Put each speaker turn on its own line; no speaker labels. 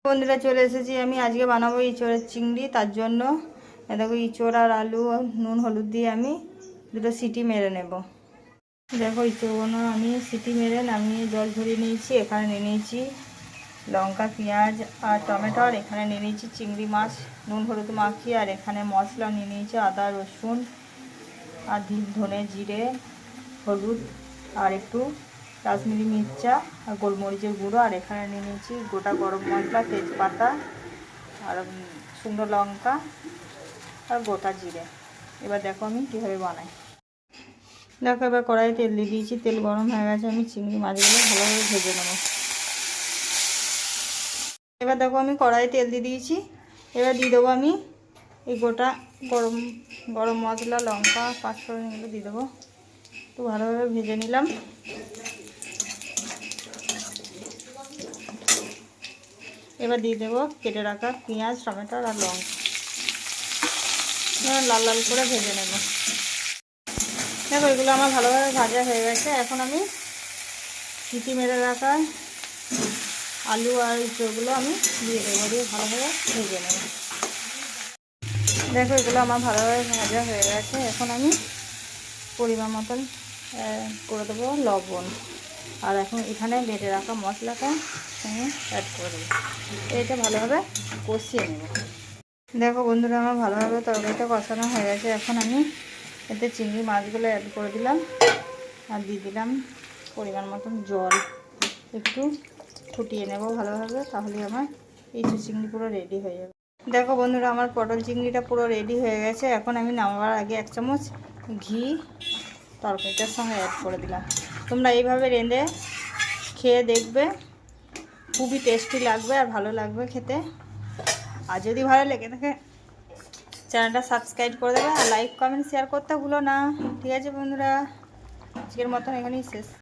বন্ধুরা চলে এসেছি আমি আজকে বানাবো ইঁচড়ের চিংড়ি। তার জন্য দেখো ইঁচড় আর আলু নুন হলুদ দিয়ে আমি দুটো সিটি মেরে নেব। দেখো ইঁচড়গুলো আমি সিটি মেরে নামিয়ে জল ঝরিয়ে নিয়েছি। এখানে নিয়ে নিয়েছি লঙ্কা পেঁয়াজ আর টমেটো, আর এখানে নিয়ে নিয়েছি চিংড়ি মাছ নুন হলুদ মাখিয়ে, আর এখানে মশলা নিয়ে নিয়েছি আদা রসুন আর ধনে জিরে হলুদ আর একটু কাশ্মীরি মির্চা আর গোলমরিচের গুঁড়ো, আর এখানে নিয়ে নিয়েছি গোটা গরম মশলা তেজপাতা আর শুকনো লঙ্কা আর গোটা জিরে। এবার দেখো আমি কীভাবে বানাই। দেখো এবার কড়াই তেল দিয়ে দিয়েছি, তেল গরম হয়ে গেছে। আমি চিংড়ি মাছগুলো ভালোভাবে ভেজে নেব। এবার দেখো আমি কড়াই তেল দিয়ে দিয়েছি। এবার দিয়ে দেবো আমি এই গোটা গরম মশলা লঙ্কা পাঁচফোড়ন এগুলো দিয়ে দেবো। একটু ভালোভাবে ভেজে নিলাম। এবার দিয়ে দেবো কেটে রাখা পেঁয়াজ টমেটো আর লঙ্কা, লাল লাল করে ভেজে নেব। দেখো এগুলো আমার ভালোভাবে ভাজা হয়ে গেছে। এখন আমি সিটি মেরে রাখা আলু আর ইঁচড়গুলো আমি দিয়ে দেবো, দিয়ে ভালোভাবে ভেজে নেব। দেখো এগুলো আমার ভালোভাবে ভাজা হয়ে গেছে। এখন আমি পরিমাণ মতন করে দেবো লবণ, আর এখন এখানে বেটে রাখা মশলাটা সঙ্গে অ্যাড করে দেবো। এটা ভালোভাবে কষিয়ে নেব। দেখো বন্ধুরা আমার ভালোভাবে তরকারিটা কষানো হয়ে গেছে। এখন আমি এতে চিংড়ি মাছগুলো অ্যাড করে দিলাম আর দিয়ে দিলাম পরিমাণ মতন জল। একটু ফুটিয়ে নেব ভালোভাবে, তাহলে আমার ইঁচড় চিংড়ি পুরো রেডি হয়ে যাবে। দেখো বন্ধুরা আমার পটল চিংড়িটা পুরো রেডি হয়ে গেছে। এখন আমি নামাবার আগে 1 চামচ ঘি তরকারিটার সঙ্গে অ্যাড করে দিলাম। তোমরা এইভাবে রেঁধে খেয়ে দেখবে, খুবই টেস্টি লাগবে আর ভালো লাগবে খেতে। আর যদি ভালো লেগে থাকে চ্যানেলটা সাবস্ক্রাইব করে দেবে আর লাইক কমেন্ট শেয়ার করতে ভুলো না। ঠিক আছে বন্ধুরা, আজকের মতন এখানেই শেষ।